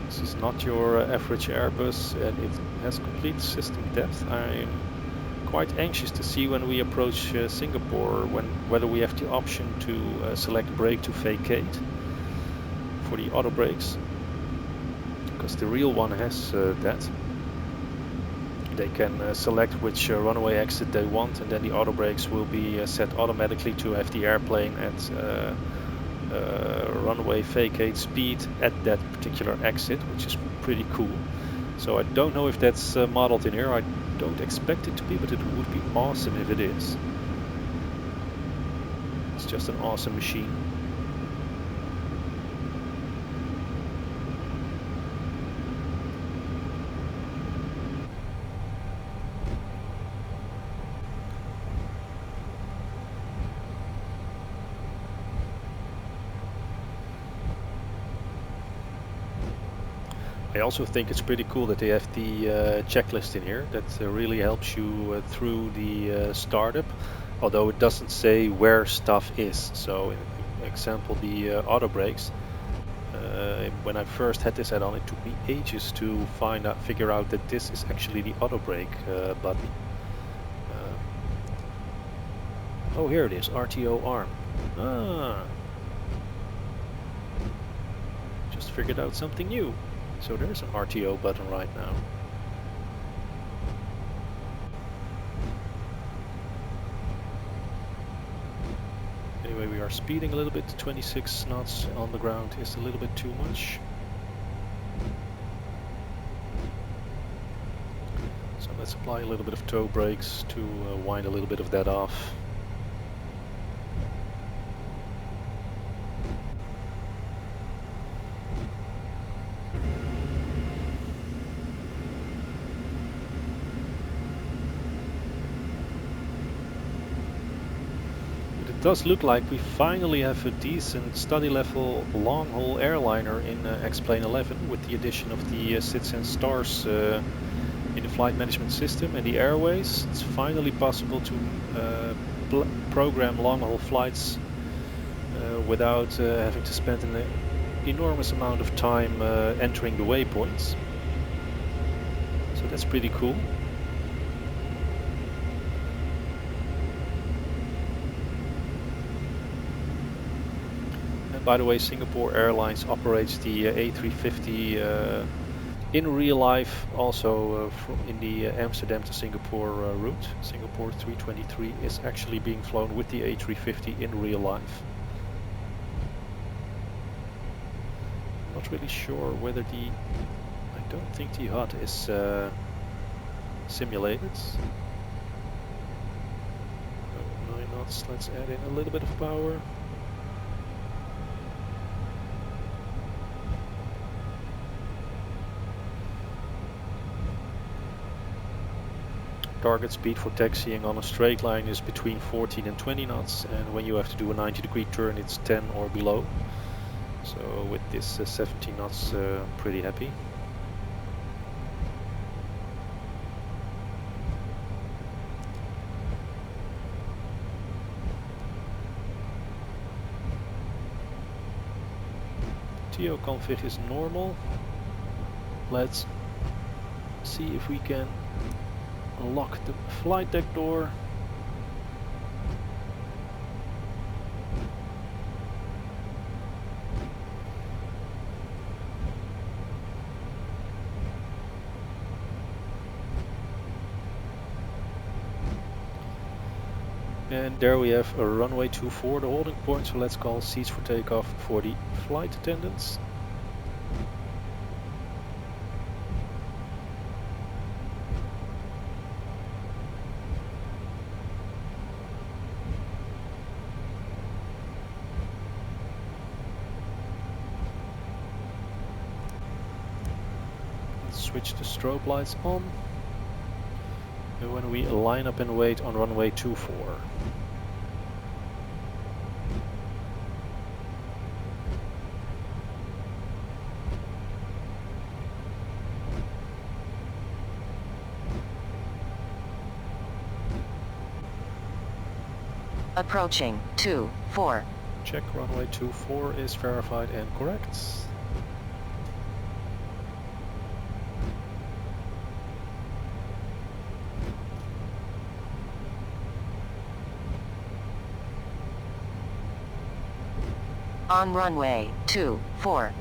This is not your average Airbus, and it has complete system depth. I'm quite anxious to see when we approach Singapore whether we have the option to select brake to vacate for the auto brakes, because the real one has that. They can select which runway exit they want, and then the auto brakes will be set automatically to have the airplane at runway vacate speed at that particular exit, which is pretty cool. So I don't know if that's modeled in here. I don't expect it to be, but it would be awesome if it is. It's just an awesome machine. I also think it's pretty cool that they have the checklist in here that really helps you through the startup, although it doesn't say where stuff is. So, example, the auto brakes. When I first had this add-on, it took me ages to figure out that this is actually the auto brake button. Oh, here it is, RTO arm. Ah, just figured out something new. So there's an RTO button right now. Anyway, we are speeding a little bit. 26 knots on the ground is a little bit too much. So let's apply a little bit of toe brakes to wind a little bit of that off. It does look like we finally have a decent study level long haul airliner in X-Plane 11 with the addition of the SIDS and stars in the flight management system and the airways. It's finally possible to program long haul flights without having to spend an enormous amount of time entering the waypoints. So that's pretty cool. By the way, Singapore Airlines operates the A350 in real life, also in the Amsterdam to Singapore route. Singapore 323 is actually being flown with the A350 in real life. I'm not really sure whether I don't think the HUD is simulated. 9 knots, let's add in a little bit of power. Target speed for taxiing on a straight line is between 14 and 20 knots, and when you have to do a 90-degree turn it's 10 or below. So with this 17 knots, pretty happy. TO config is normal. Let's see if we can unlock the flight deck door. And there we have a runway 24, the holding point, so let's call seats for takeoff for the flight attendants. Switch the strobe lights on. And when we line up and wait on runway 24. Approaching 24. Check runway 24 is verified and correct. On runway 24.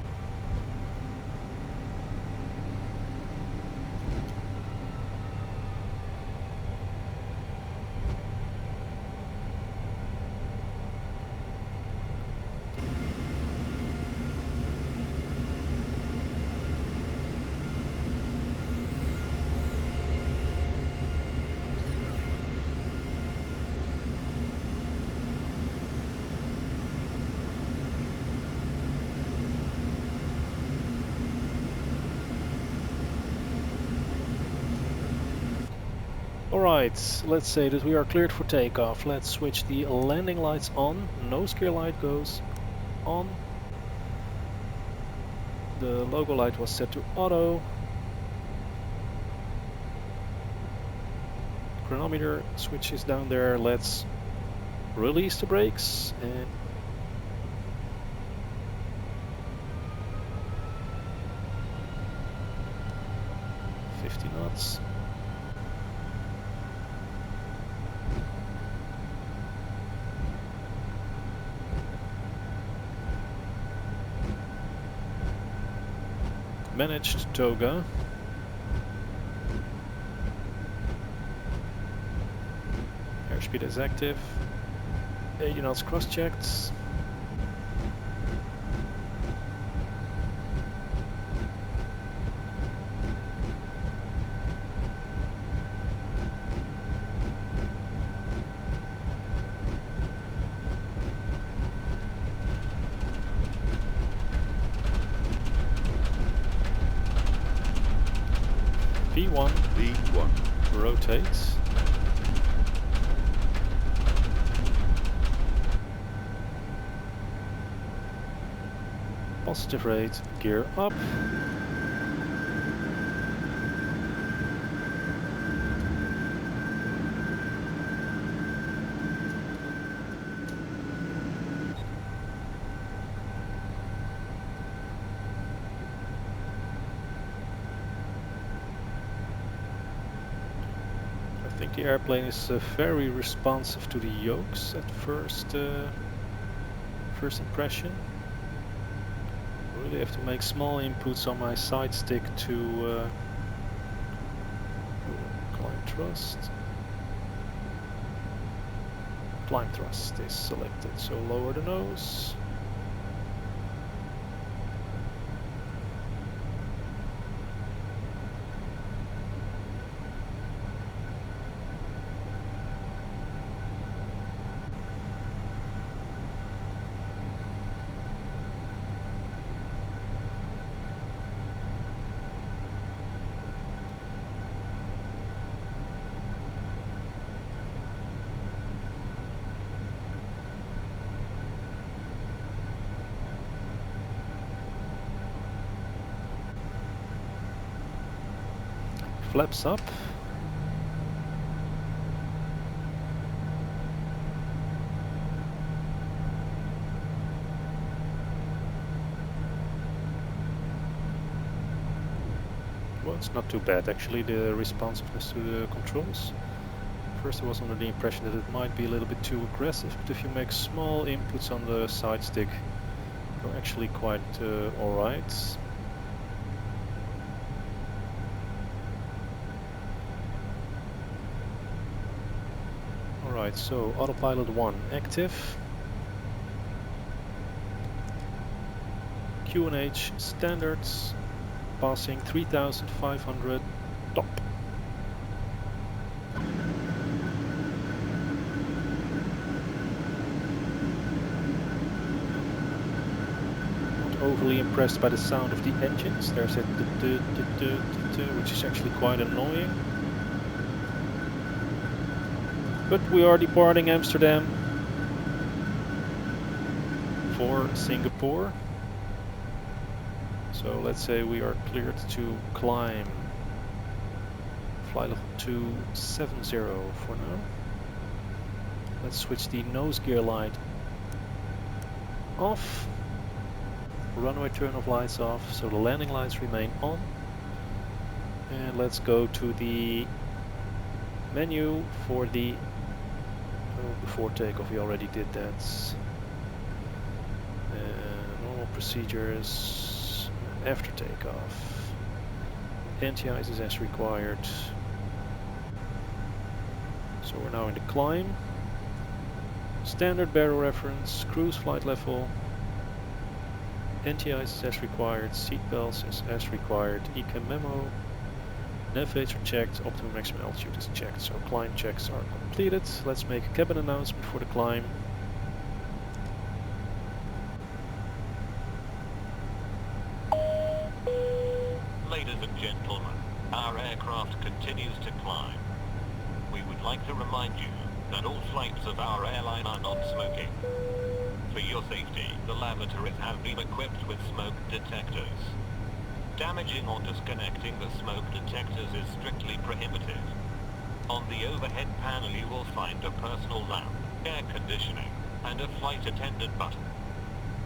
Alright, let's say that we are cleared for takeoff. Let's switch the landing lights on. Nose gear light goes on. The logo light was set to auto. Chronometer switch is down there. Let's release the brakes and 50 knots. Managed toga. Airspeed is active. 80 knots cross-checked. V1. V1. Rotate. Positive rate, gear up. I think the airplane is very responsive to the yokes at first impression. Really have to make small inputs on my side stick to climb thrust. Climb thrust is selected, so lower the nose. Flaps up. Well, it's not too bad actually, the responsiveness to the controls. First I was under the impression that it might be a little bit too aggressive, but if you make small inputs on the side stick, you're actually quite alright. Alright, so autopilot 1 active. QNH standards, passing 3,500 top. Not overly impressed by the sound of the engines. There's that which is actually quite annoying. But we are departing Amsterdam for Singapore. So let's say we are cleared to climb flight level 270 for now. Let's switch the nose gear light off. Runway turn off lights off, so the landing lights remain on. And let's go to the menu for the before takeoff. We already did that. Normal procedures after takeoff. Anti-ice is as required. So we're now in the climb. Standard barrel reference, cruise flight level. Anti-ice is as required, seat belts is as required, ECA memo. Navigator checked, optimum maximum altitude is checked, so climb checks are completed. Let's make a cabin announcement for the climb. Ladies and gentlemen, our aircraft continues to climb. like to remind you that all flights of our airline are non-smoking. For your safety, the lavatories have been equipped with smoke detectors. Damaging or disconnecting the smoke detectors is strictly prohibited. On the overhead panel you will find a personal lamp, air conditioning, and a flight attendant button.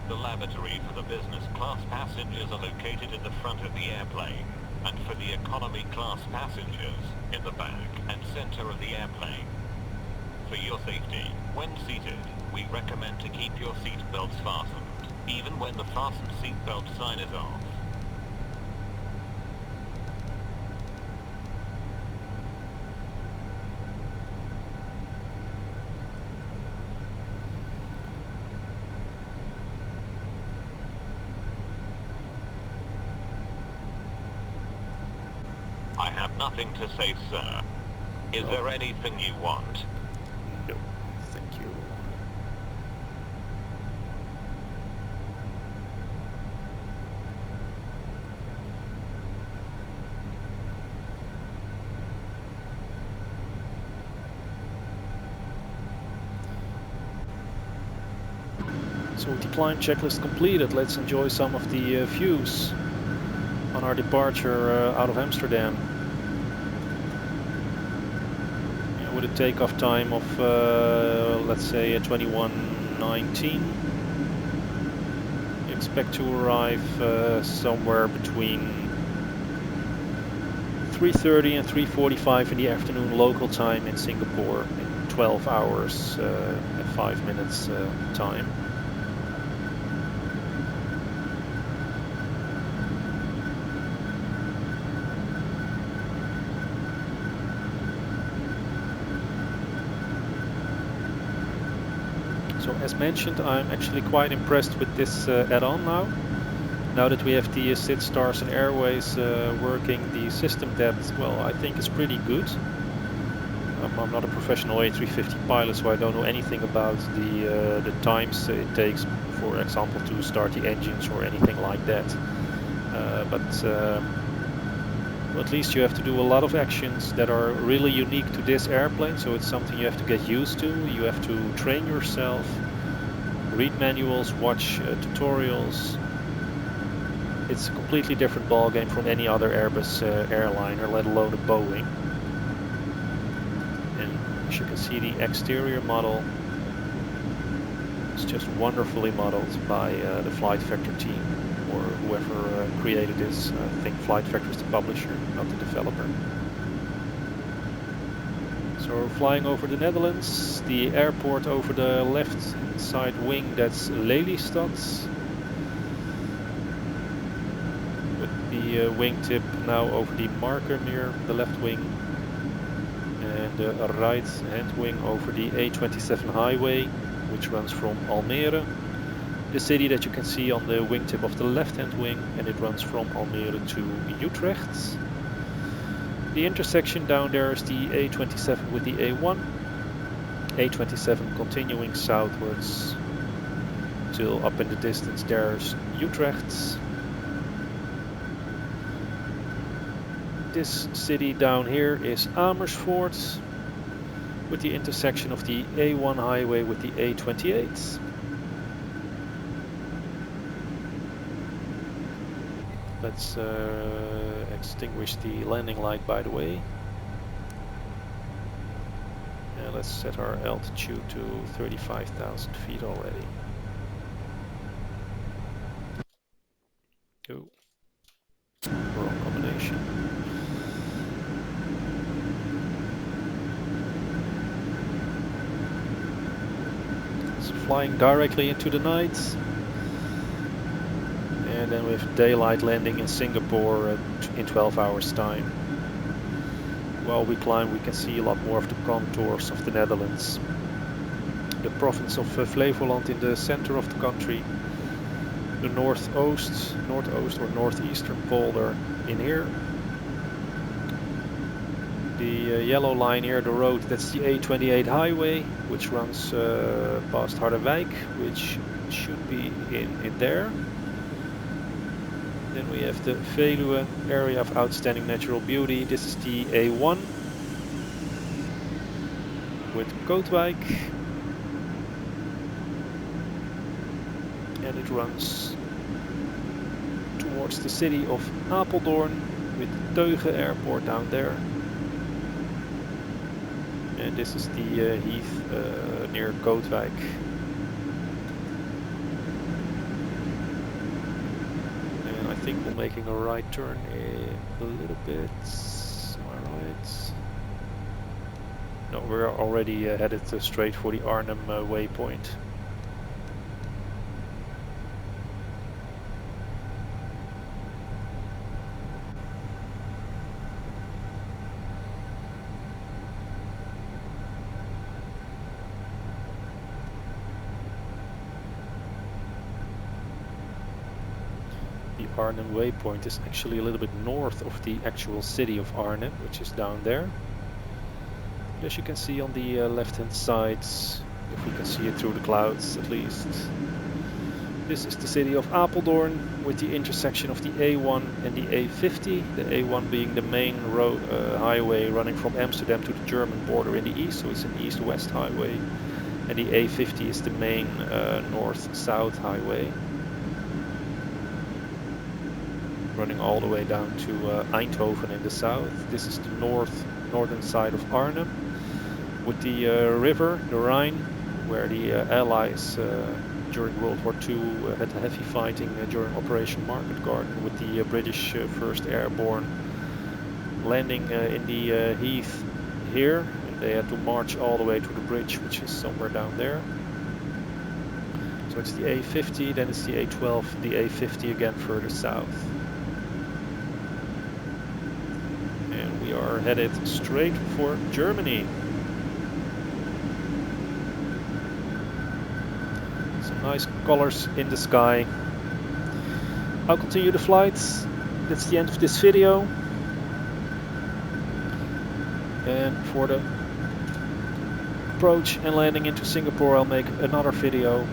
The lavatory for the business class passengers are located in the front of the airplane, and for the economy class passengers, in the back and center of the airplane. For your safety, when seated, we recommend to keep your seat belts fastened, even when the fasten seatbelt sign is off. I have nothing to say, sir. Is there anything you want? No, thank you. So with the climb checklist completed, let's enjoy some of the views on our departure out of Amsterdam. With a takeoff time of let's say 21:19. Expect to arrive somewhere between 3:30 and 3:45 in the afternoon local time in Singapore in 12 hours and 5 minutes time. So as mentioned, I'm actually quite impressed with this add-on now. Now that we have the SID Stars and Airways working, the system depth, well, I think is pretty good. I'm not a professional A350 pilot, so I don't know anything about the times it takes, for example, to start the engines or anything like that. But at least you have to do a lot of actions that are really unique to this airplane, so it's something you have to get used to. You have to train yourself, read manuals, watch tutorials. It's a completely different ballgame from any other Airbus airliner, let alone a Boeing. And as you can see, the exterior model is just wonderfully modeled by the Flight Factor team, or whoever created this. I think Flight Factor is the publisher, not the developer. So we're flying over the Netherlands, the airport over the left side wing, that's Lelystad. With the wingtip now over the marker near the left wing, and the right hand wing over the A27 highway, which runs from Almere, the city that you can see on the wingtip of the left-hand wing, and it runs from Almere to Utrecht. The intersection down there is the A27 with the A1. A27 continuing southwards till up in the distance there's Utrecht. This city down here is Amersfoort, with the intersection of the A1 highway with the A28. Let's extinguish the landing light, by the way. And let's set our altitude to 35,000 feet already. Oh, wrong combination. It's flying directly into the night. And then we have daylight landing in Singapore in 12 hours time. While we climb, we can see a lot more of the contours of the Netherlands. The province of Flevoland in the center of the country. The northeast or northeastern polder in here. The yellow line here, the road, that's the A28 highway, which runs past Harderwijk, which should be in there. Then we have the Veluwe, area of outstanding natural beauty. This is the A1. with Kootwijk, and it runs towards the city of Apeldoorn with Teuge Airport down there. And this is the heath near Kootwijk. And I think we're making a right turn a little bit. Am I right? No, we're already headed straight for the Arnhem waypoint. The Arnhem waypoint is actually a little bit north of the actual city of Arnhem, which is down there. As you can see on the left hand side, if we can see it through the clouds at least, this is the city of Apeldoorn with the intersection of the A1 and the A50. The A1 being the main road highway running from Amsterdam to the German border in the east, so it's an east-west highway, and the A50 is the main north-south highway, running all the way down to Eindhoven in the south. This is the northern side of Arnhem, with the river, the Rhine, where the Allies during World War II had heavy fighting during Operation Market Garden, with the British 1st Airborne landing in the heath here, and they had to march all the way to the bridge, which is somewhere down there. So it's the A50, then it's the A12, the A50 again further south. And we are headed straight for Germany. Some nice colors in the sky. I'll continue the flights. That's the end of this video. And for the approach and landing into Singapore, I'll make another video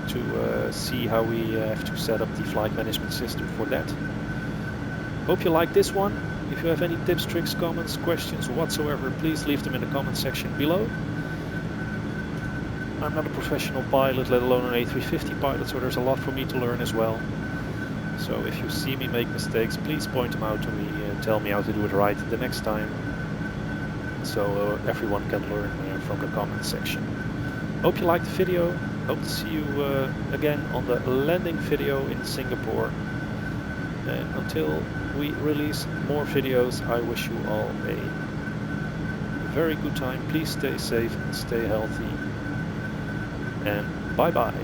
to see how we have to set up the flight management system for that. Hope you like this one. If you have any tips, tricks, comments, questions whatsoever, please leave them in the comment section below. I'm not a professional pilot, let alone an A350 pilot, so there's a lot for me to learn as well. So if you see me make mistakes, please point them out to me and tell me how to do it right the next time, so everyone can learn from the comment section. Hope you liked the video. Hope to see you again on the landing video in Singapore. And until we release more videos, I wish you all a very good time. Please stay safe and stay healthy. And bye bye.